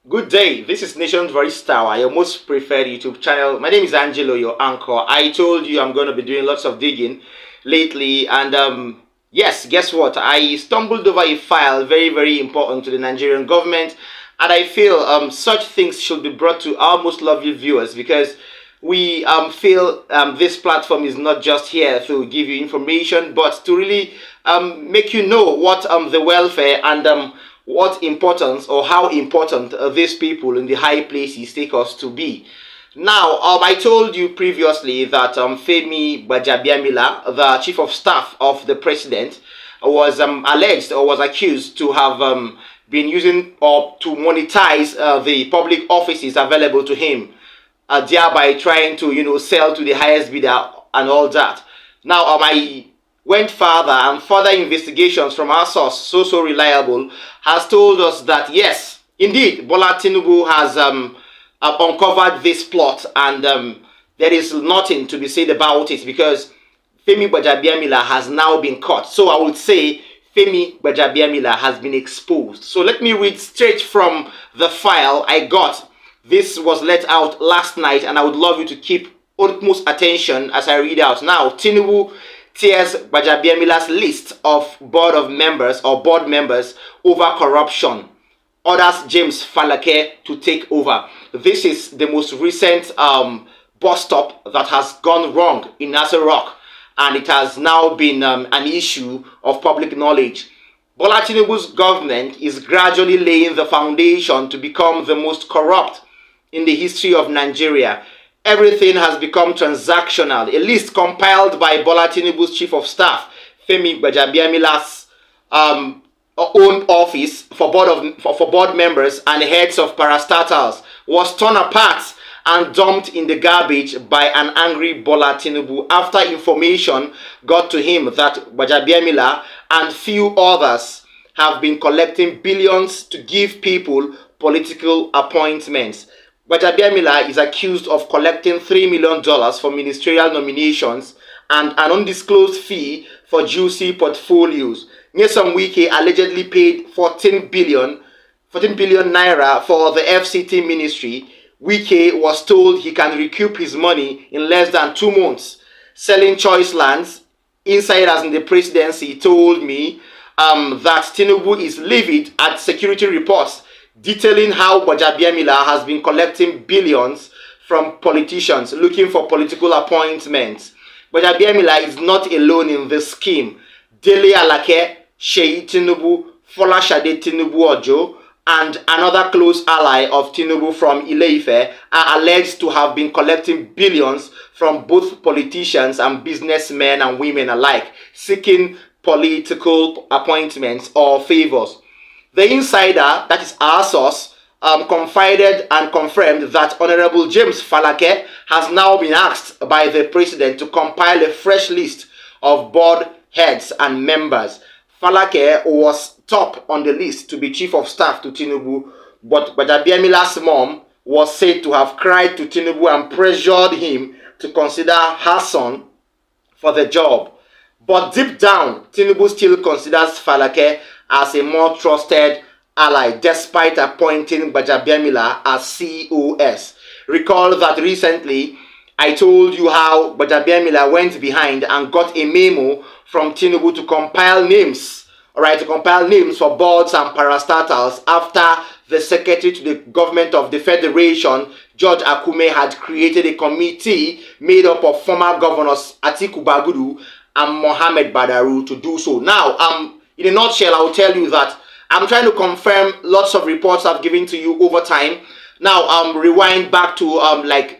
Good day. This is Nation's Voice Tower, your most preferred YouTube channel. My name is Angelo, your anchor. I told you I'm going to be doing lots of digging lately, and yes, guess what? I stumbled over a file very important to the Nigerian government, and I feel such things should be brought to our most lovely viewers because we feel this platform is not just here to give you information, but to really make you know what the welfare and what importance or how important these people in the high places take us to be. Now, I told you previously that Femi Gbajabiamila, the chief of staff of the president, was alleged or was accused to have been using or to monetize the public offices available to him, thereby trying to, sell to the highest bidder and all that. Now, I went further, and further investigations from our source, so reliable, has told us that yes, indeed, Bola Tinubu has uncovered this plot, and there is nothing to be said about it because Femi Gbajabiamila has now been caught. So I would say Femi Gbajabiamila has been exposed. So let me read straight from the file I got. This was let out last night, and I would love you to keep utmost attention as I read out. Now, Tinubu tears Gbajabiamila's list of board members over corruption. Orders James Falake to take over. This is the most recent bus stop that has gone wrong in Nasser Rock, and it has now been an issue of public knowledge. Bola Tinubu's government is gradually laying the foundation to become the most corrupt in the history of Nigeria. Everything has become transactional. A list compiled by Bola Tinubu's chief of staff, Femi Gbajabiamila's own office for board members and heads of parastatals, was torn apart and dumped in the garbage by an angry Bola Tinubu after information got to him that Gbajabiamila and few others have been collecting billions to give people political appointments. Gbajabiamila is accused of collecting $3 million for ministerial nominations and an undisclosed fee for juicy portfolios. Wike allegedly paid 14 billion naira for the FCT ministry. Wike was told he can recoup his money in less than 2 months. Selling choice lands. Insiders in the presidency told me that Tinubu is livid at security reports detailing how Gbajabiamila has been collecting billions from politicians looking for political appointments. Gbajabiamila is not alone in this scheme. Dele Alake, Sheyi Tinubu, Folashade Tinubu Ojo, and another close ally of Tinubu from Ile-Ife are alleged to have been collecting billions from both politicians and businessmen and women alike, seeking political appointments or favors. The insider, that is our source, confided and confirmed that Honorable James Falake has now been asked by the president to compile a fresh list of board heads and members. Falake was top on the list to be chief of staff to Tinubu, but Gbajabiamila's mom was said to have cried to Tinubu and pressured him to consider her son for the job. But deep down, Tinubu still considers Falake as a more trusted ally despite appointing Gbajabiamila as COS. Recall that recently I told you how Gbajabiamila went behind and got a memo from Tinubu to compile names, for boards and parastatals after the secretary to the government of the Federation, George Akume, had created a committee made up of former governors Atiku Bagudu and Mohammed Badaru to do so. Now, in a nutshell, I will tell you that I'm trying to confirm lots of reports I've given to you over time. Now, rewind back to,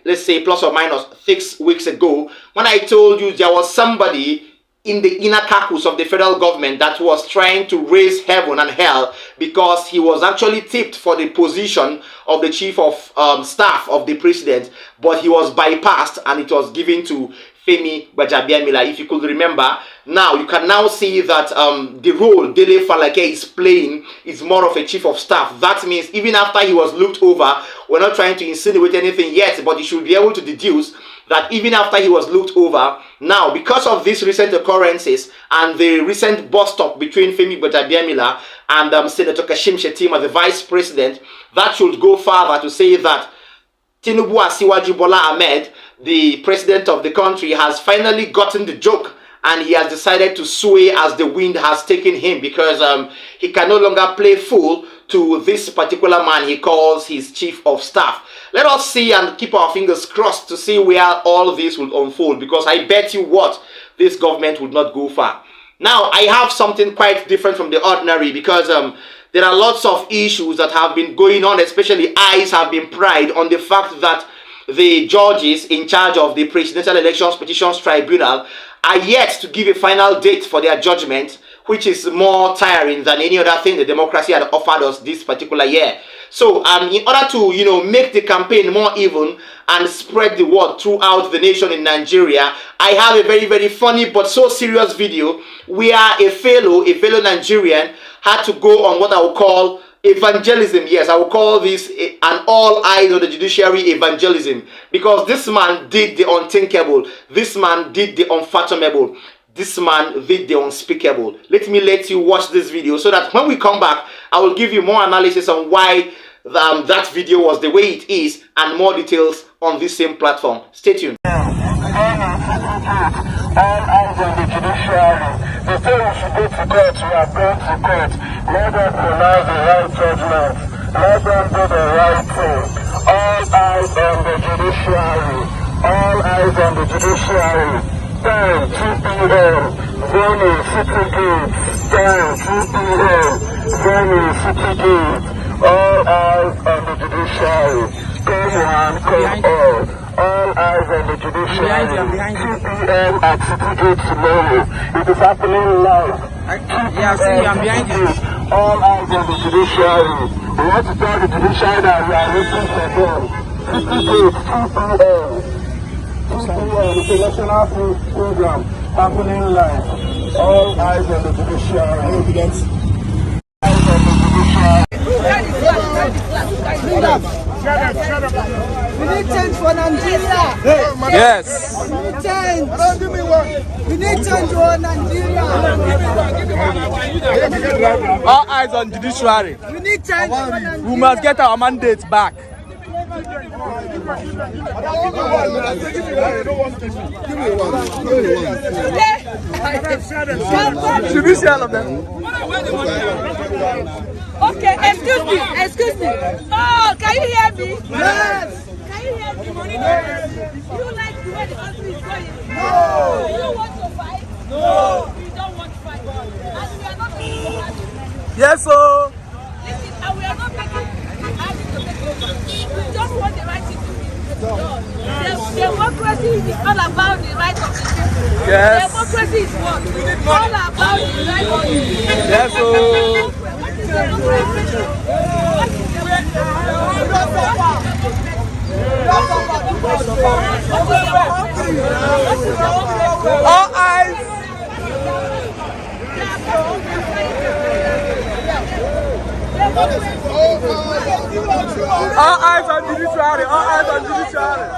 let's say plus or minus 6 weeks ago, when I told you there was somebody in the inner caucus of the federal government that was trying to raise heaven and hell because he was actually tipped for the position of the chief of staff of the president, but he was bypassed and it was given to Femi Gbajabiamila, if you could remember. Now, you can now see that the role Dele Falake is playing is more of a chief of staff. That means even after he was looked over, we're not trying to insinuate anything yet, but you should be able to deduce that even after he was looked over, now because of these recent occurrences and the recent bust up between Wike and Gbajabiamila and Senator Kashim Shettima, the vice president, that should go further to say that Tinubu Asiwaju Bola Ahmed, the president of the country, has finally gotten the joke, and he has decided to sway as the wind has taken him, because he can no longer play fool to this particular man he calls his chief of staff. Let us see and keep our fingers crossed to see where all this will unfold, because I bet you what, this government would not go far. Now, I have something quite different from the ordinary, because there are lots of issues that have been going on, especially eyes have been pried on the fact that the judges in charge of the Presidential Elections Petitions Tribunal are yet to give a final date for their judgment, which is more tiring than any other thing the democracy had offered us this particular year. So in order to, make the campaign more even and spread the word throughout the nation in Nigeria, I have a very, very funny but so serious video where a fellow Nigerian had to go on what I would call evangelism. Yes, I will call this an all eyes on the judiciary evangelism, because this man did the unthinkable, this man did the unfathomable, this man did the unspeakable. Let you watch this video so that when we come back, I will give you more analysis on why that video was the way it is, and more details on this same platform. Stay tuned. All eyes on the judiciary. They say we should go to court, we are going to court. Let them pronounce the right judgment. Let them do the right thing. All eyes on the judiciary. All eyes on the judiciary. Time 2 p.m. Venue City Gate. Time 2 p.m. Venue City Gate. All eyes on the judiciary. Come one, come all. All eyes on the judiciary. 2 p.m. at City Gate tomorrow. It is happening live. Yeah, I see you. I'm behind you. All eyes on the judiciary. We want to tell the judiciary that we are waiting for them. City Gate, 2 p.m. 2 p.m. It's a national food program happening live. All eyes on the judiciary. Eyes on the judiciary. Shut up. We need change for Nigeria. Yes. We need change. We need change for Nigeria. All eyes on judiciary. We need change for Nigeria. We must get our mandate back. Should we see all of them? Okay, excuse me. Oh, can you hear me? Yes. Can you hear me? Yes. You like the way the country is going? No. Do you want to fight? No. We don't want to fight. And we are not taking over. Yes, sir. Listen, and we are not taking to take over. We just want the right thing to be done. Democracy is all about the right of the people. Yes. Democracy is what? All about the right of the people. Yes, sir. All eyes. All eyes on judiciary. All eyes on judiciary.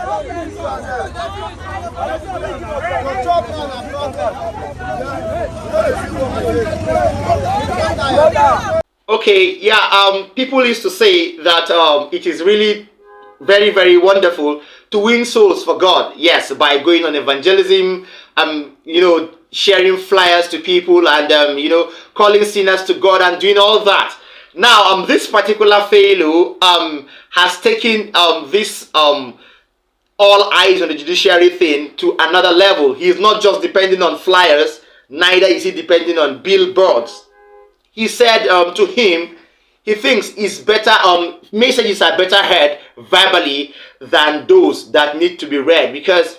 Okay, yeah, people used to say that it is really very, very wonderful to win souls for God. Yes, by going on evangelism, sharing flyers to people and, calling sinners to God and doing all that. Now, this particular fellow has taken this all eyes on the judiciary thing to another level. He is not just depending on flyers, neither is he depending on billboards. He said to him, he thinks it's better, messages are better heard verbally than those that need to be read, because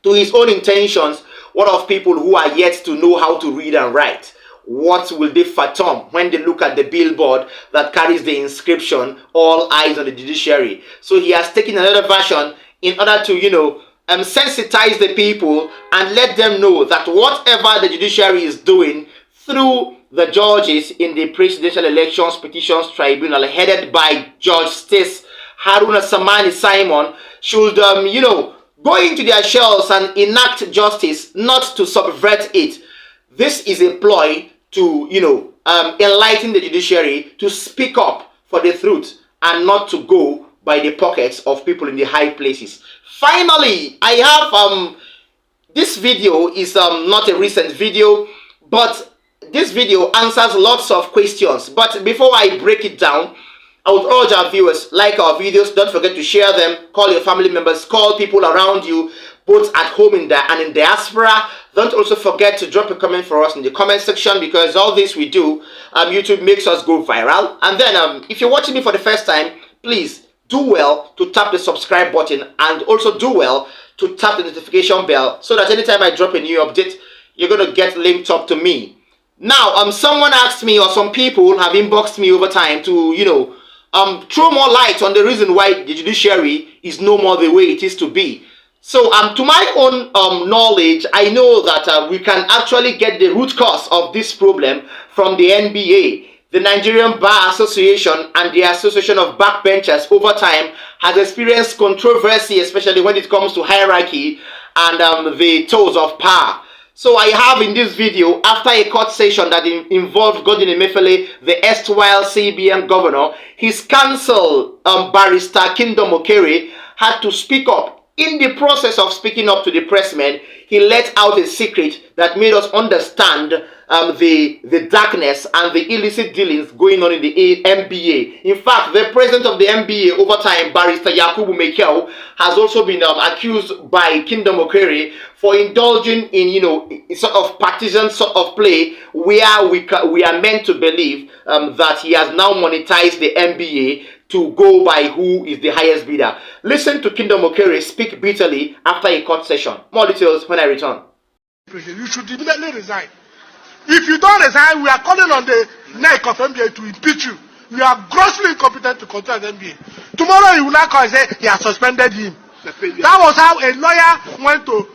to his own intentions, what of people who are yet to know how to read and write? What will they fathom when they look at the billboard that carries the inscription, all eyes on the judiciary? So he has taken another version in order to, sensitize the people and let them know that whatever the judiciary is doing through the judges in the Presidential Elections Petitions Tribunal headed by Judge Stace Haruna Samani Simon should, go into their shells and enact justice, not to subvert it. This is a ploy to, enlighten the judiciary to speak up for the truth and not to go by the pockets of people in the high places. Finally, I have this video is not a recent video, but this video answers lots of questions. But before I break it down, I would urge our viewers, like our videos, don't forget to share them, call your family members, call people around you, both at home and in diaspora. Don't also forget to drop a comment for us in the comment section, because all this we do, YouTube makes us go viral. And then if you're watching me for the first time, please do well to tap the subscribe button, and also do well to tap the notification bell, so that anytime I drop a new update, you're going to get linked up to me. Now, someone asked me, or some people have inboxed me over time to, throw more light on the reason why the judiciary is no more the way it is to be. So, to my own knowledge, I know that we can actually get the root cause of this problem from the NBA. The Nigerian Bar Association and the Association of Backbenchers over time has experienced controversy, especially when it comes to hierarchy and the tools of power. So I have in this video, after a court session that involved Godwin Emefiele, the erstwhile CBN governor, his counsel, Barrister Kingdom Okere, had to speak up. In the process of speaking up to the pressmen, he let out a secret that made us understand the darkness and the illicit dealings going on in the NBA. In fact, the president of the NBA over time, Barrister Yakubu Mekel, has also been accused by Kingdom Okere for indulging in, sort of partisan sort of play, where we are meant to believe that he has now monetized the NBA to go by who is the highest bidder. Listen to Kingdom Okere speak bitterly after a court session. More details when I return. You should immediately resign. If you don't resign, we are calling on the neck of NBA to impeach you. We are grossly incompetent to control the NBA. Tomorrow you will not call and say he has suspended him. That was how a lawyer went to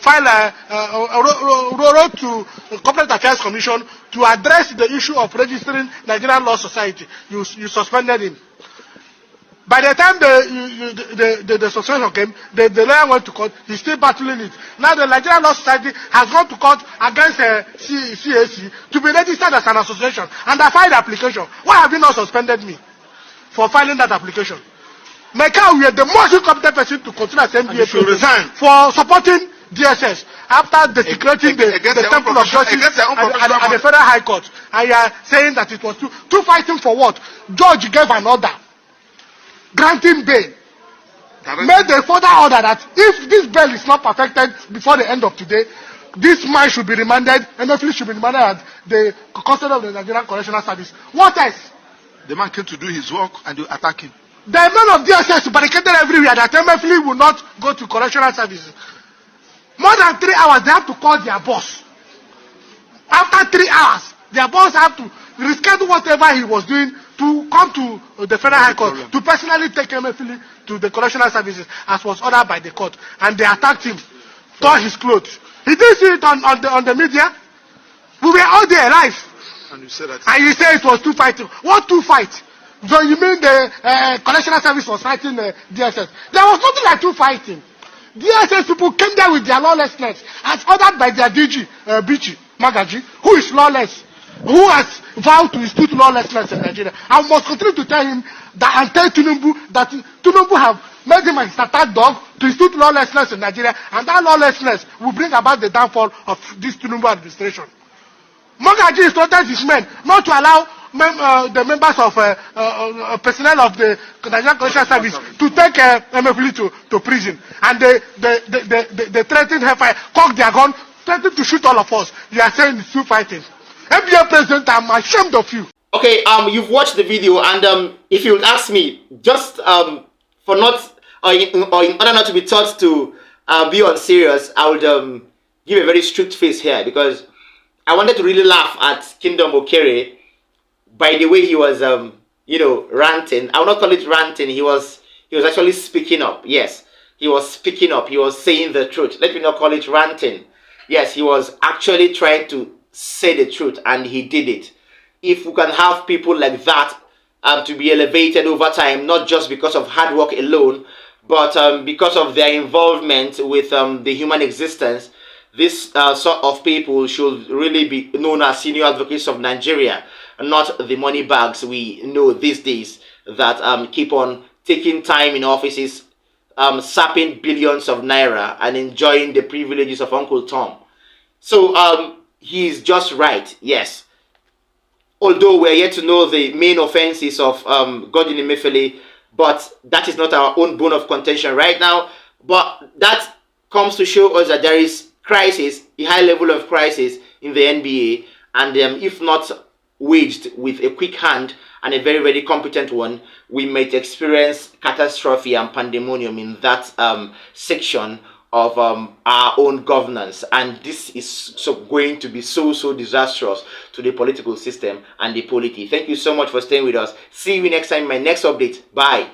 file wrote to the Corporate Affairs Commission to address the issue of registering Nigerian Law Society. You suspended him. By the time the suspension came, the lawyer went to court. He's still battling it. Now the Nigerian Law Society has gone to court against CAC to be registered as an association, and I filed the application. Why have you not suspended me for filing that application? Mecca, we are the most incompetent person to continue as NBA president for supporting DSS after desecrating the Temple of Justice at the Federal High Court. And you are saying that it was two fighting for what? Judge gave an order granting bail. Made a further order that if this bail is not perfected before the end of today, this man should be remanded, Emefiele should be remanded at the custody of the Nigerian Correctional Service. What else? The man came to do his work and they attack him. The men of DSS barricaded everywhere that Emefiele will not go to correctional services. More than 3 hours, they have to call their boss. After 3 hours, their boss have to reschedule whatever he was doing to come to the Federal High Court to personally take Emefiele to the correctional services as was ordered by the court. And they attacked him, tore his clothes. He didn't see it on the media. We were all there live. And you said that. And you say it was two fighting. What two fights? So you mean the correctional service was fighting the DSS? There was nothing like two fighting. DSS people came there with their lawlessness as ordered by their DG, Bichi Magaji, who is lawless, who has vowed to institute lawlessness in Nigeria. I must continue to tell him that and tell Tinubu that Tinubu have made him his attack dog to institute lawlessness in Nigeria, and that lawlessness will bring about the downfall of this Tinubu administration. Magaji instructed his men not to allow the members of personnel of the Nigerian Correctional Service to take Emefiele to prison, and they threatened hellfire, cocked their gun, threatened to shoot all of us. You are saying it's two fighting. NBA president, I'm ashamed of you. Okay, you've watched the video, and if you would ask me, just for not or in order not to be taught to be unserious, I would give a very strict face here, because I wanted to really laugh at Kingdom Okere by the way he was, ranting. I would not call it ranting. He was actually speaking up. Yes, he was speaking up. He was saying the truth. Let me not call it ranting. Yes, he was actually trying to say the truth, and he did it. If we can have people like that to be elevated over time, not just because of hard work alone, but because of their involvement with the human existence, this sort of people should really be known as senior advocates of Nigeria, not the money bags we know these days that keep on taking time in offices, sapping billions of naira and enjoying the privileges of Uncle Tom. So he's just right, yes. Although we're yet to know the main offenses of Godwin Emefiele, but that is not our own bone of contention right now. But that comes to show us that there is crisis, a high level of crisis in the NBA, and if not waged with a quick hand and a very, very competent one, we might experience catastrophe and pandemonium in that section of our own governance, and this is going to be so disastrous to the political system and the polity. Thank you so much for staying with us. See you next time in my next update. Bye.